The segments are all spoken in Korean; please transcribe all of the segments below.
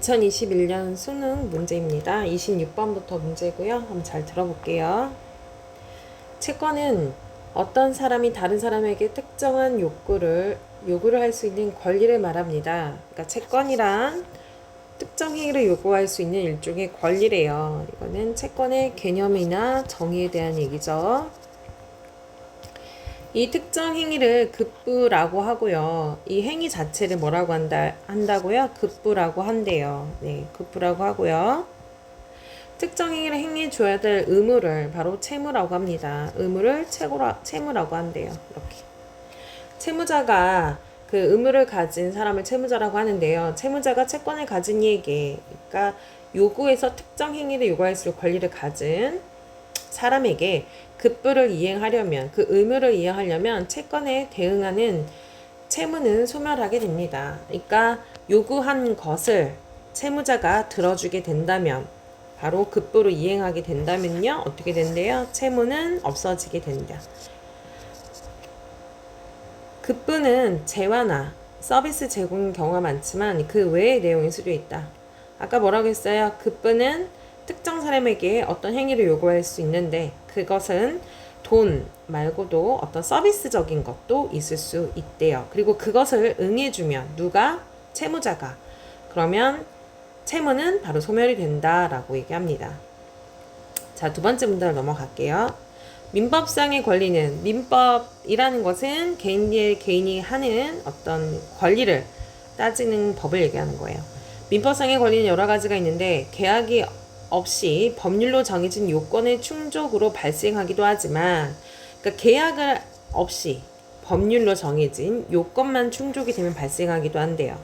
2021년 수능 문제입니다. 26번부터 문제고요. 한번 잘 들어볼게요. 채권은 어떤 사람이 다른 사람에게 특정한 요구를 할 수 있는 권리를 말합니다. 그러니까 채권이란 특정 행위를 요구할 수 있는 일종의 권리래요. 이거는 채권의 개념이나 정의에 대한 얘기죠. 이 특정 행위를 급부라고 하고요. 이 행위 자체를 뭐라고 한다고요? 급부라고 한대요. 네, 급부라고 하고요. 특정 행위를 행위해 줘야 될 의무를 바로 채무라고 합니다. 의무를 채무라고 한대요. 이렇게. 채무자가 그 의무를 가진 사람을 채무자라고 하는데요. 채무자가 채권을 가진 이에게, 그러니까 요구해서 특정 행위를 요구할 수 있는 권리를 가진 사람에게 급부를 이행하려면, 그 의무를 이행하려면 채권에 대응하는 채무는 소멸하게 됩니다. 그러니까 요구한 것을 채무자가 들어주게 된다면, 바로 급부를 이행하게 된다면요, 어떻게 된대요? 채무는 없어지게 된다. 급부는 재화나 서비스 제공 경우가 많지만 그 외의 내용이 수려 있다. 아까 뭐라고 했어요? 급부는 특정 사람에게 어떤 행위를 요구할 수 있는데 그것은 돈 말고도 어떤 서비스적인 것도 있을 수 있대요. 그리고 그것을 응해주면 누가? 채무자가. 그러면 채무는 바로 소멸이 된다라고 얘기합니다. 자, 두 번째 문제로 넘어갈게요. 민법상의 권리는, 민법이라는 것은 개인이 하는 어떤 권리를 따지는 법을 얘기하는 거예요. 민법상의 권리는 여러 가지가 있는데 계약이 없이 법률로 정해진 요건의 충족으로 발생하기도 하지만, 그러니까 계약을 없이 법률로 정해진 요건만 충족이 되면 발생하기도 한대요.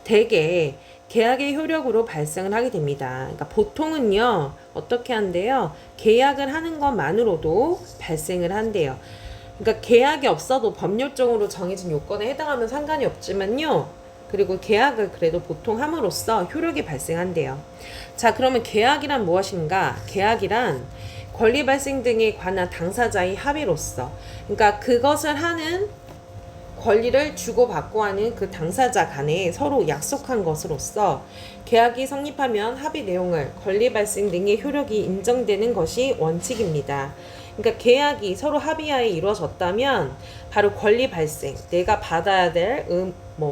대개 계약의 효력으로 발생을 하게 됩니다. 그러니까 보통은요, 어떻게 한대요? 계약을 하는 것만으로도 발생을 한대요. 그러니까 계약이 없어도 법률적으로 정해진 요건에 해당하면 상관이 없지만요. 그리고 계약을 그래도 보통 함으로써 효력이 발생한대요. 자, 그러면 계약이란 무엇인가? 계약이란 권리 발생 등에 관한 당사자의 합의로서, 그러니까 그것을 하는 권리를 주고받고 하는 그 당사자 간에 서로 약속한 것으로서 계약이 성립하면 합의 내용을 권리 발생 등의 효력이 인정되는 것이 원칙입니다. 그러니까 계약이 서로 합의하에 이루어졌다면 바로 권리 발생, 내가 받아야 될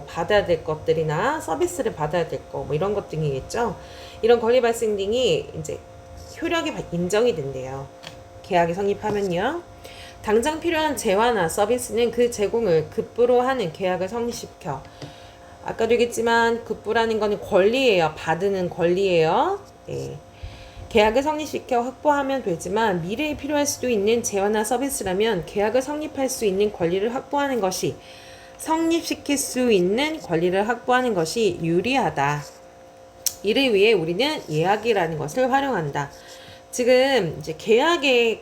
받아야 될 것들이나 서비스를 받아야 될 거, 이런 것 등이겠죠. 이런 권리 발생 등이 이제 효력이 인정이 된대요. 계약이 성립하면요. 당장 필요한 재화나 서비스는 그 제공을 급부로 하는 계약을 성립시켜. 아까도 얘기했지만 급부라는 거는 권리예요. 받는 권리예요. 네. 계약을 성립시켜 확보하면 되지만 미래에 필요할 수도 있는 재화나 서비스라면 계약을 성립할 수 있는 권리를 확보하는 것이, 성립시킬 수 있는 권리를 확보하는 것이 유리하다. 이를 위해 우리는 예약이라는 것을 활용한다. 지금 이제 계약의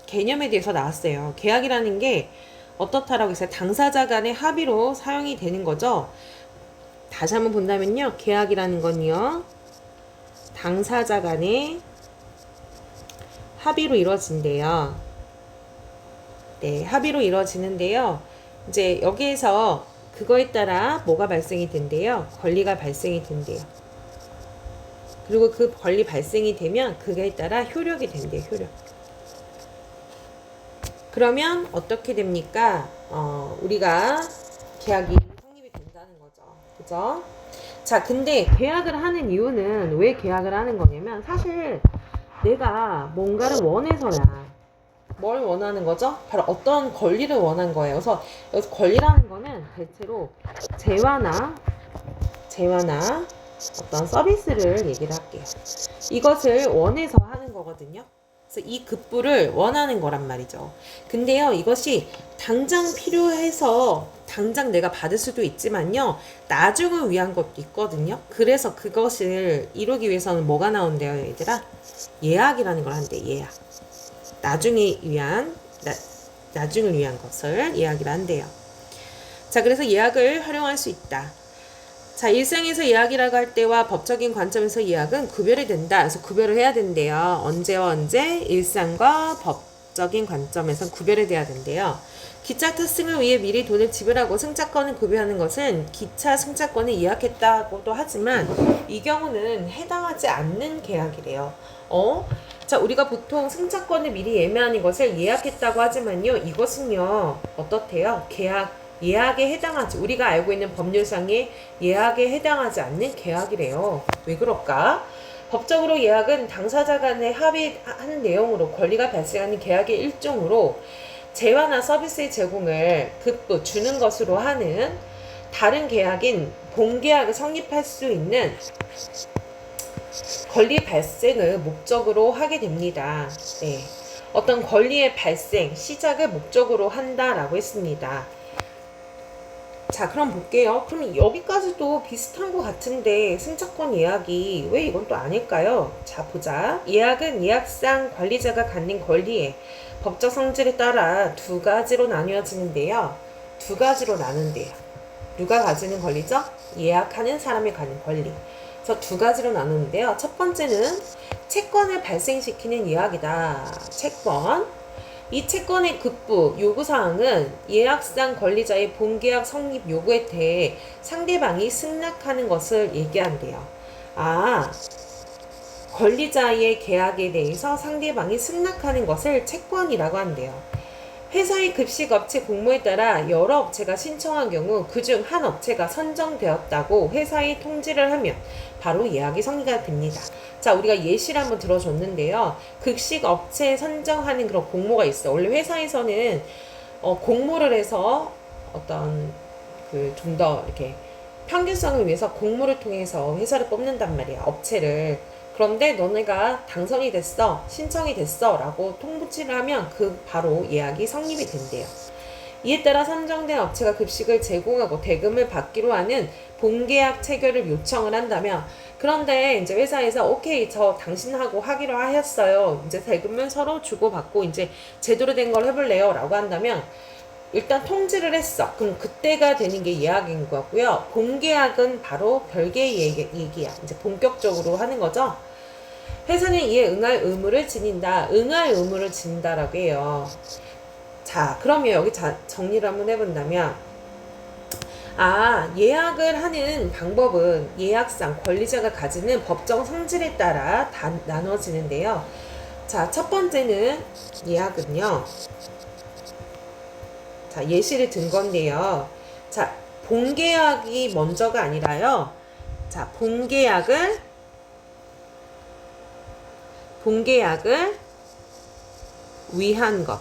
개념에 대해서 나왔어요. 계약이라는 게 어떻다라고 했어요? 당사자 간의 합의로 사용이 되는 거죠. 다시 한번 본다면요. 계약이라는 건요, 당사자 간의 합의로 이루어진대요. 네, 합의로 이루어지는데요. 이제 여기에서 그거에 따라 뭐가 발생이 된대요? 권리가 발생이 된대요. 그리고 그 권리 발생이 되면 그거에 따라 효력이 된대요. 효력. 그러면 어떻게 됩니까? 우리가 계약이 성립이 된다는 거죠. 그죠? 자, 근데 계약을 하는 이유는, 왜 계약을 하는 거냐면, 사실 내가 뭔가를 원해서야. 뭘 원하는 거죠? 바로 어떤 권리를 원한 거예요. 그래서 여기서 권리라는 거는 대체로 재화나 어떤 서비스를 얘기를 할게요. 이것을 원해서 하는 거거든요. 그래서 이 급부를 원하는 거란 말이죠. 근데요, 이것이 당장 필요해서 당장 내가 받을 수도 있지만요, 나중을 위한 것도 있거든요. 그래서 그것을 이루기 위해서는 뭐가 나온대요, 얘들아? 예약이라는 걸 한대. 예약. 나중을 위한 것을 예약이라 한대요. 자, 그래서 예약을 활용할 수 있다. 자, 일상에서 예약이라고 할 때와 법적인 관점에서 예약은 구별이 된다. 그래서 구별을 해야 된대요. 언제와 언제? 일상과 법, 법적인 관점에선 구별이 돼야 된대요. 기차 탑승을 위해 미리 돈을 지불하고 승차권을 구매하는 것은 기차 승차권을 예약했다고도 하지만 이 경우는 해당하지 않는 계약이래요. 자, 우리가 보통 승차권을 미리 예매하는 것을 예약했다고 하지만요. 이것은요. 어떻대요? 예약에 해당하지, 우리가 알고 있는 법률상의 예약에 해당하지 않는 계약이래요. 왜 그럴까? 법적으로 예약은 당사자 간에 합의한 내용으로 권리가 발생하는 계약의 일종으로 재화나 서비스의 제공을 급부 주는 것으로 하는 다른 계약인 본계약을 성립할 수 있는 권리 발생을 목적으로 하게 됩니다. 네. 어떤 권리의 발생, 시작을 목적으로 한다라고 했습니다. 자, 그럼 볼게요. 그럼 여기까지도 비슷한 것 같은데 승차권 예약이 왜 이건 또 아닐까요? 자, 보자. 예약은 예약상 관리자가 갖는 권리에 법적 성질에 따라 두 가지로 나뉘어지는데요. 두 가지로 나눈대요. 누가 가지는 권리죠? 예약하는 사람이 갖는 권리. 그래서 두 가지로 나누는데요. 첫 번째는 채권을 발생시키는 예약이다. 채권. 이 채권의 급부 요구사항은 예약상 권리자의 본계약 성립 요구에 대해 상대방이 승낙하는 것을 얘기한대요. 권리자의 계약에 대해서 상대방이 승낙하는 것을 채권이라고 한대요. 회사의 급식업체 공모에 따라 여러 업체가 신청한 경우 그중 한 업체가 선정되었다고 회사에 통지를 하면 바로 예약이 성립이 됩니다. 자, 우리가 예시를 한번 들어줬는데요. 급식업체 선정하는 그런 공모가 있어. 원래 회사에서는 공모를 해서 어떤 좀 더 이렇게 평균성을 위해서 공모를 통해서 회사를 뽑는단 말이야. 업체를. 그런데 너네가 당선이 됐어, 신청이 됐어 라고 통보치를 하면 바로 예약이 성립이 된대요. 이에 따라 선정된 업체가 급식을 제공하고 대금을 받기로 하는 본계약 체결을 요청을 한다면, 그런데 이제 회사에서 오케이, 저 당신하고 하기로 하였어요, 이제 대금을 서로 주고받고 이제 제대로 된 걸 해볼래요 라고 한다면 일단 통지를 했어. 그럼 그때가 되는 게 예약인 거고요. 본계약은 바로 별개의 얘기야. 이제 본격적으로 하는 거죠. 회사는 이에 응할 의무를 지닌다. 응할 의무를 지닌다라고 해요. 자, 그러면 여기 정리를 한번 해본다면, 예약을 하는 방법은 예약상 권리자가 가지는 법적 성질에 따라 나눠지는데요. 자, 첫 번째는 예약은요. 자, 예시를 든 건데요. 자, 본계약이 먼저가 아니라요. 자, 본계약을 위한 것.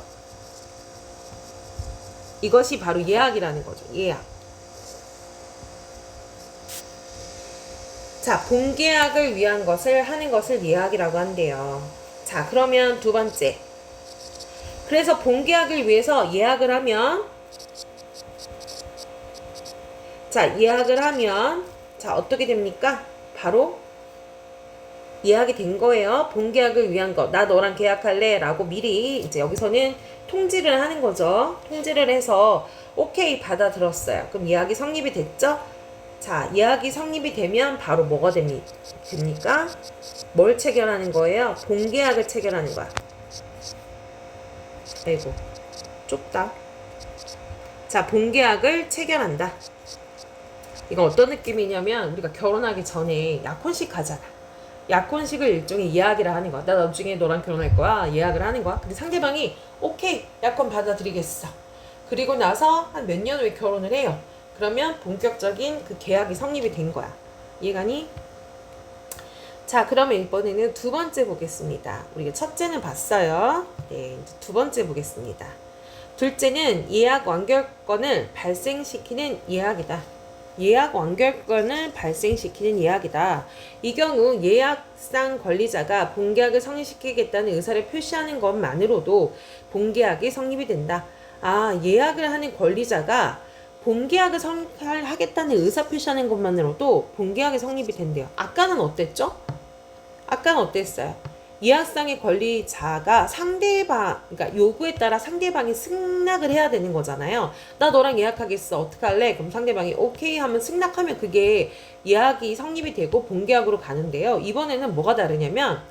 이것이 바로 예약이라는 거죠. 예약. 자, 본계약을 위한 것을 하는 것을 예약이라고 한대요. 자, 그러면 두 번째. 그래서 본계약을 위해서 예약을 하면, 자, 어떻게 됩니까? 바로 예약이 된 거예요. 본계약을 위한 것. 나 너랑 계약할래? 라고 미리 이제 여기서는 통지를 하는 거죠. 통지를 해서 오케이 받아들었어요. 그럼 예약이 성립이 됐죠? 자, 예약이 성립이 되면 바로 뭐가 됩니까? 뭘 체결하는 거예요? 본계약을 체결하는 거야. 아이고, 좁다. 자, 본계약을 체결한다. 이건 어떤 느낌이냐면 우리가 결혼하기 전에 약혼식 가잖아. 약혼식을 일종의 예약이라 하는 거야. 나 나중에 너랑 결혼할 거야. 예약을 하는 거야. 근데 상대방이 오케이, 약혼 받아들이겠어. 그리고 나서 한 몇 년 후에 결혼을 해요. 그러면 본격적인 그 계약이 성립이 된 거야. 이해가니? 자, 그러면 이번에는 두 번째 보겠습니다. 우리가 첫째는 봤어요. 네, 이제 두 번째 보겠습니다. 둘째는 예약 완결권을 발생시키는 예약이다. 예약 완결권을 발생시키는 예약이다. 이 경우 예약상 권리자가 본계약을 성립시키겠다는 의사를 표시하는 것만으로도 본계약이 성립이 된다. 예약을 하는 권리자가 본계약을 성립하겠다는 의사 표시하는 것만으로도 본계약이 성립이 된대요. 아까는 어땠죠? 아까는 어땠어요? 예약상의 권리자가 그러니까 요구에 따라 상대방이 승낙을 해야 되는 거잖아요. 나 너랑 예약하겠어. 어떡할래? 그럼 상대방이 오케이 하면 승낙하면 그게 예약이 성립이 되고 본계약으로 가는데요. 이번에는 뭐가 다르냐면,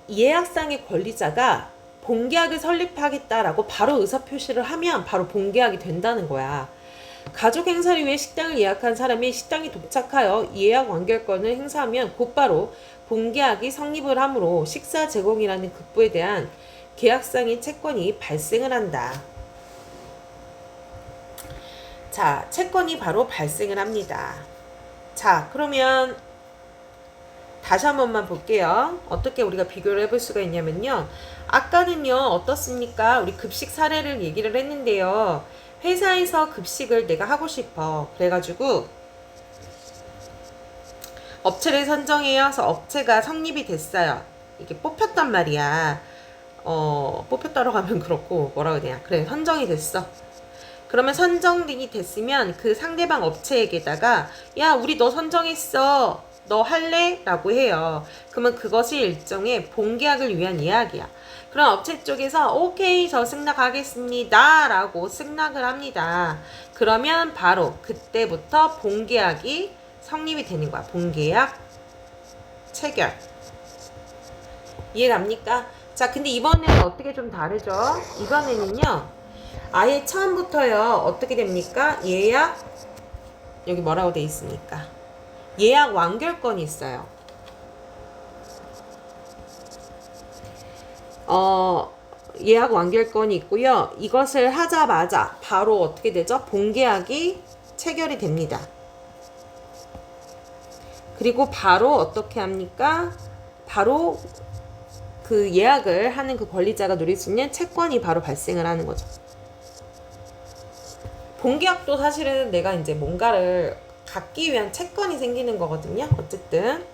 예약상의 권리자가 본계약을 설립하겠다라고 바로 의사표시를 하면 바로 본계약이 된다는 거야. 가족 행사를 위해 식당을 예약한 사람이 식당에 도착하여 예약 완결권을 행사하면 곧바로 본계약이 성립을 하므로 식사 제공이라는 급부에 대한 계약상의 채권이 발생을 한다. 자, 채권이 바로 발생을 합니다. 자, 그러면 다시 한 번만 볼게요. 어떻게 우리가 비교를 해볼 수가 있냐면요. 아까는요, 어떻습니까? 우리 급식 사례를 얘기를 했는데요. 회사에서 급식을 내가 하고 싶어. 그래가지고 업체를 선정해서 업체가 성립이 됐어요. 이게 뽑혔단 말이야. 뽑혔다고 하면 그렇고 뭐라 그래야 그래, 선정이 됐어. 그러면 선정이 됐으면 그 상대방 업체에게다가 야, 우리 너 선정했어. 너 할래? 라고 해요. 그러면 그것이 일종의 본계약을 위한 이야기야. 그럼 업체 쪽에서 오케이, 저 승낙하겠습니다 라고 승낙을 합니다. 그러면 바로 그때부터 본계약이 성립이 되는 거야. 본계약 체결. 이해갑니까? 자, 근데 이번에는 어떻게 좀 다르죠? 이번에는요, 아예 처음부터요, 어떻게 됩니까? 예약, 여기 뭐라고 돼 있습니까? 예약 완결권이 있어요. 예약 완결권이 있고요. 이것을 하자마자 바로 어떻게 되죠? 본계약이 체결이 됩니다. 그리고 바로 어떻게 합니까? 바로 그 예약을 하는 그 권리자가 누릴 수 있는 채권이 바로 발생을 하는 거죠. 본계약도 사실은 내가 이제 뭔가를 갖기 위한 채권이 생기는 거거든요. 어쨌든.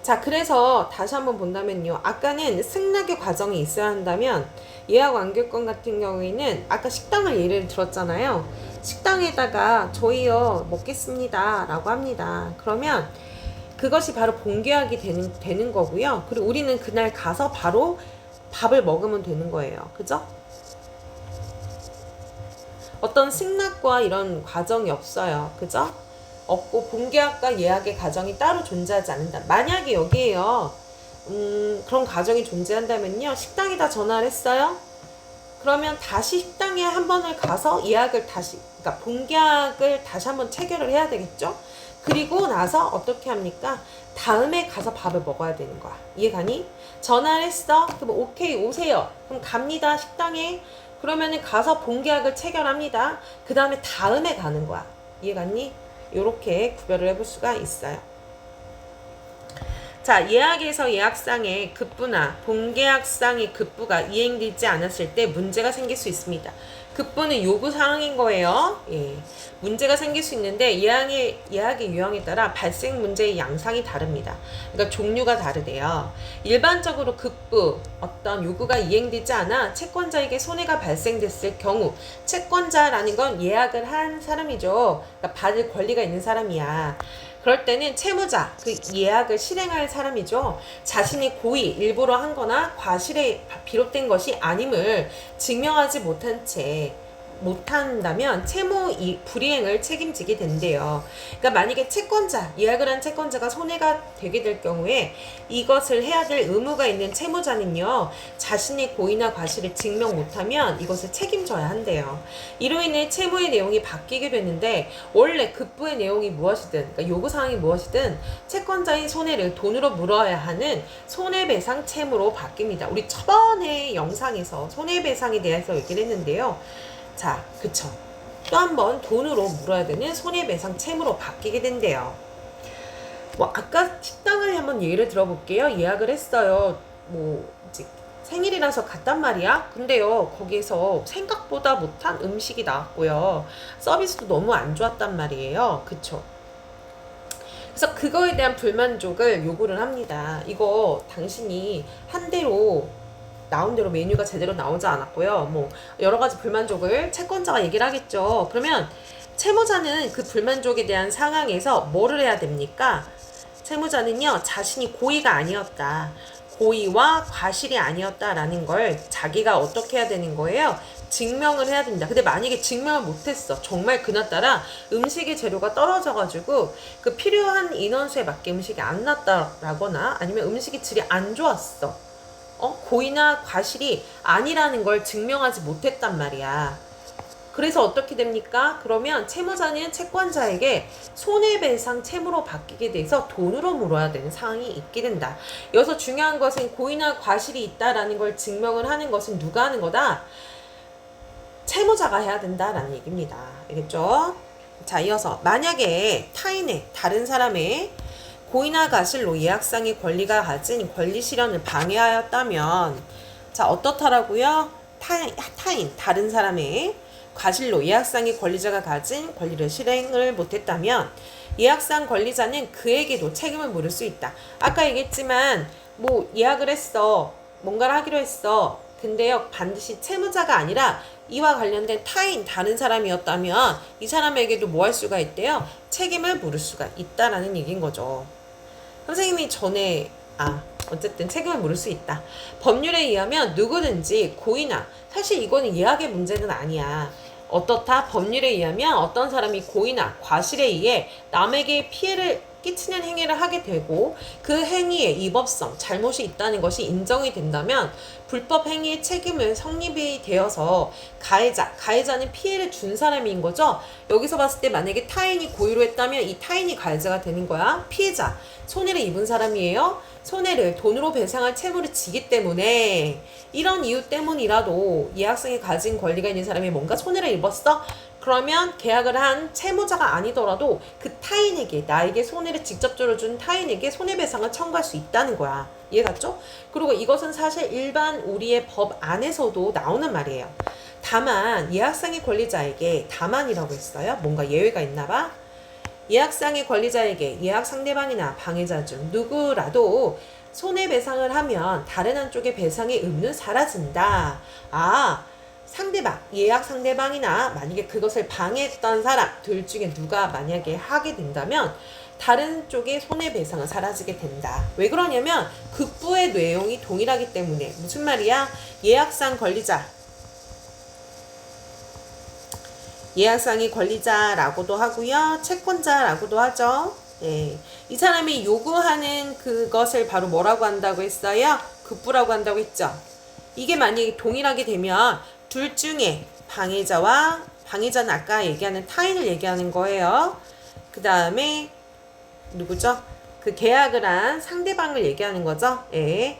자, 그래서 다시 한번 본다면요. 아까는 승낙의 과정이 있어야 한다면 예약 완결권 같은 경우에는 아까 식당을 예를 들었잖아요. 식당에다가 저희요 먹겠습니다 라고 합니다. 그러면 그것이 바로 본계약이 되는 거고요. 그리고 우리는 그날 가서 바로 밥을 먹으면 되는 거예요. 그죠? 어떤 승낙과 이런 과정이 없어요. 그죠? 없고 본계약과 예약의 과정이 따로 존재하지 않는다. 만약에 여기에요. 그런 과정이 존재한다면요. 식당에다 전화를 했어요. 그러면 다시 식당에 한 번을 가서 예약을 다시, 그러니까 본계약을 다시 한번 체결을 해야 되겠죠? 그리고 나서 어떻게 합니까? 다음에 가서 밥을 먹어야 되는 거야. 이해가니? 전화를 했어. 그럼 오케이, 오세요. 그럼 갑니다. 식당에. 그러면은 가서 본계약을 체결합니다. 그 다음에 다음에 가는 거야. 이해갔니? 이렇게 구별을 해볼 수가 있어요. 자, 예약에서 예약상의 급부나 본계약상의 급부가 이행되지 않았을 때 문제가 생길 수 있습니다. 급부는 요구사항인 거예요. 예. 문제가 생길 수 있는데 예약의 유형에 따라 발생 문제의 양상이 다릅니다. 그러니까 종류가 다르대요. 일반적으로 급부, 어떤 요구가 이행되지 않아 채권자에게 손해가 발생됐을 경우, 채권자라는 건 예약을 한 사람이죠. 그러니까 받을 권리가 있는 사람이야. 그럴 때는 채무자, 그 예약을 실행할 사람이죠. 자신이 고의, 일부러 한 거나 과실에 비롯된 것이 아님을 증명하지 못한다면 채무 불이행을 책임지게 된대요. 그러니까 만약에 채권자, 예약을 한 채권자가 손해가 되게 될 경우에 이것을 해야 될 의무가 있는 채무자는요, 자신의 고의나 과실을 증명 못하면 이것을 책임져야 한대요. 이로 인해 채무의 내용이 바뀌게 되는데, 원래 급부의 내용이 무엇이든, 그러니까 요구사항이 무엇이든 채권자의 손해를 돈으로 물어야 하는 손해배상 채무로 바뀝니다. 우리 저번에 영상에서 손해배상에 대해서 얘기를 했는데요. 자, 그쵸. 또 한 번 돈으로 물어야 되는 손해배상 채무로 바뀌게 된대요. 뭐 아까 식당을 한번 예를 들어볼게요. 예약을 했어요. 뭐 이제 생일이라서 갔단 말이야. 근데요, 거기에서 생각보다 못한 음식이 나왔고요. 서비스도 너무 안 좋았단 말이에요. 그쵸. 그래서 그거에 대한 불만족을 요구를 합니다. 이거 당신이 한 대로 나온 대로 메뉴가 제대로 나오지 않았고요. 뭐 여러 가지 불만족을 채권자가 얘기를 하겠죠. 그러면 채무자는 그 불만족에 대한 상황에서 뭐를 해야 됩니까? 채무자는요, 자신이 고의가 아니었다, 고의와 과실이 아니었다라는 걸 자기가 어떻게 해야 되는 거예요? 증명을 해야 된다. 근데 만약에 증명을 못했어. 정말 그날따라 음식의 재료가 떨어져가지고 그 필요한 인원수에 맞게 음식이 안 났다라거나 아니면 음식의 질이 안 좋았어. 고의나 과실이 아니라는 걸 증명하지 못했단 말이야. 그래서 어떻게 됩니까? 그러면 채무자는 채권자에게 손해배상 채무로 바뀌게 돼서 돈으로 물어야 되는 상황이 있게 된다. 여기서 중요한 것은 고의나 과실이 있다라는 걸 증명을 하는 것은 누가 하는 거다? 채무자가 해야 된다라는 얘기입니다. 알겠죠? 자, 이어서 만약에 타인의 다른 사람의 고의나 과실로 예약상의 권리가 가진 권리 실현을 방해하였다면, 자, 어떻다라고요? 타인 다른 사람의 과실로 예약상의 권리자가 가진 권리를 실행을 못했다면 예약상 권리자는 그에게도 책임을 물을 수 있다. 아까 얘기했지만 뭐 예약을 했어, 뭔가를 하기로 했어. 근데요, 반드시 채무자가 아니라 이와 관련된 타인 다른 사람이었다면 이 사람에게도 뭐 할 수가 있대요? 책임을 물을 수가 있다라는 얘기인 거죠. 선생님이 전에 어쨌든 책임을 물을 수 있다. 법률에 의하면 누구든지 고의나, 사실 이거는 예약의 문제는 아니야. 어떻다? 법률에 의하면 어떤 사람이 고의나 과실에 의해 남에게 피해를 끼치는 행위를 하게 되고 그 행위의 위법성, 잘못이 있다는 것이 인정이 된다면 불법 행위의 책임을 성립이 되어서 가해자는 피해를 준 사람인 거죠. 여기서 봤을 때 만약에 타인이 고의로 했다면 이 타인이 가해자가 되는 거야. 피해자, 손해를 입은 사람이에요. 손해를 돈으로 배상할 채무를 지기 때문에 이런 이유 때문이라도 예약상에 가진 권리가 있는 사람이 뭔가 손해를 입었어? 그러면 계약을 한 채무자가 아니더라도 그 타인에게, 나에게 손해를 직접적으로 준 타인에게 손해배상을 청구할 수 있다는 거야. 이해 갔죠? 그리고 이것은 사실 일반 우리의 법 안에서도 나오는 말이에요. 다만 예약상의 권리자에게, 다만이라고 했어요. 뭔가 예외가 있나 봐. 예약상의 권리자에게 예약 상대방이나 방해자 중 누구라도 손해배상을 하면 다른 한쪽의 배상의 의무는 사라진다. 상대방, 예약 상대방이나 만약에 그것을 방해했던 사람 둘 중에 누가 만약에 하게 된다면 다른 쪽의 손해배상은 사라지게 된다. 왜 그러냐면 급부의 내용이 동일하기 때문에. 무슨 말이야? 예약상 권리자, 예약상의 권리자라고도 하고요, 채권자라고도 하죠. 네. 이 사람이 요구하는 그것을 바로 뭐라고 한다고 했어요? 급부라고 한다고 했죠. 이게 만약에 동일하게 되면 둘 중에 방해자는 아까 얘기하는 타인을 얘기하는 거예요. 그 다음에 누구죠? 그 계약을 한 상대방을 얘기하는 거죠. 예.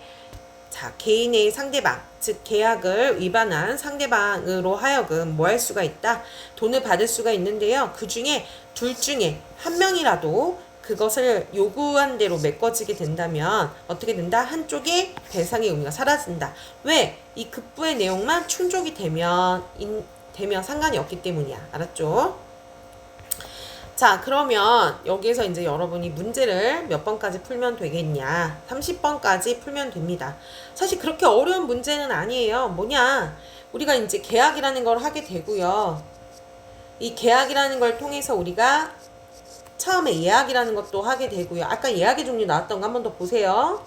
자, 개인의 상대방, 즉 계약을 위반한 상대방으로 하여금 뭐 할 수가 있다? 돈을 받을 수가 있는데요. 그 중에 둘 중에 한 명이라도 그것을 요구한 대로 메꿔지게 된다면 어떻게 된다? 한쪽의 배상의 의무가 사라진다. 왜? 이 급부의 내용만 충족이 되면 상관이 없기 때문이야. 알았죠? 자, 그러면 여기에서 이제 여러분이 문제를 몇 번까지 풀면 되겠냐? 30번까지 풀면 됩니다. 사실 그렇게 어려운 문제는 아니에요. 뭐냐? 우리가 이제 계약이라는 걸 하게 되고요. 이 계약이라는 걸 통해서 우리가 처음에 예약이라는 것도 하게 되고요. 아까 예약의 종류 나왔던 거 한 번 더 보세요.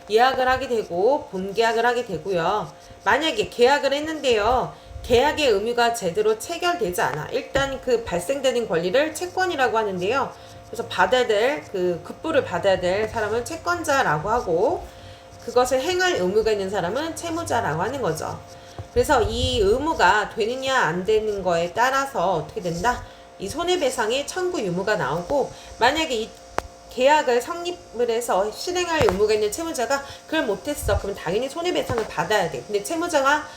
예약을 하게 되고 본계약을 하게 되고요. 만약에 계약을 했는데요. 계약의 의무가 제대로 체결되지 않아. 일단 그 발생되는 권리를 채권이라고 하는데요. 그래서 받아야 될, 그 급부를 받아야 될 사람은 채권자라고 하고 그것을 행할 의무가 있는 사람은 채무자라고 하는 거죠. 그래서 이 의무가 되느냐 안 되는 거에 따라서 어떻게 된다? 이 손해배상의 청구 유무가 나오고 만약에 이 계약을 성립을 해서 실행할 의무가 있는 채무자가 그걸 못했어. 그럼 당연히 손해배상을 받아야 돼. 근데 채무자가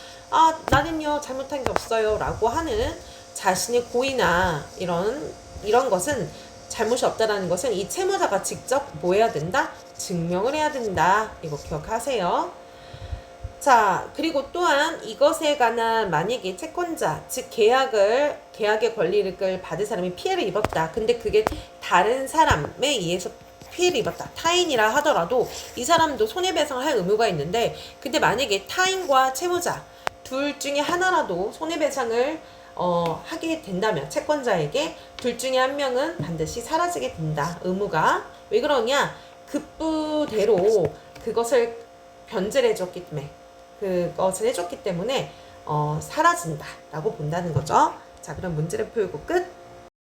나는요 잘못한 게 없어요 라고 하는 자신의 고의나 이런 것은 잘못이 없다라는 것은 이 채무자가 직접 뭐 해야 된다? 증명을 해야 된다. 이거 기억하세요. 자, 그리고 또한 이것에 관한 만약에 채권자, 즉 계약의 권리를 받을 사람이 피해를 입었다. 근데 그게 다른 사람에 의해서 피해를 입었다. 타인이라 하더라도 이 사람도 손해배상을 할 의무가 있는데 근데 만약에 타인과 채무자 둘 중에 하나라도 손해배상을 하게 된다면 채권자에게 둘 중에 한 명은 반드시 사라지게 된다. 의무가. 왜 그러냐? 급부대로 그것을 변제를 해줬기 때문에 그것을 해줬기 때문에 사라진다라고 본다는 거죠. 자, 그럼 문제를 풀고 끝.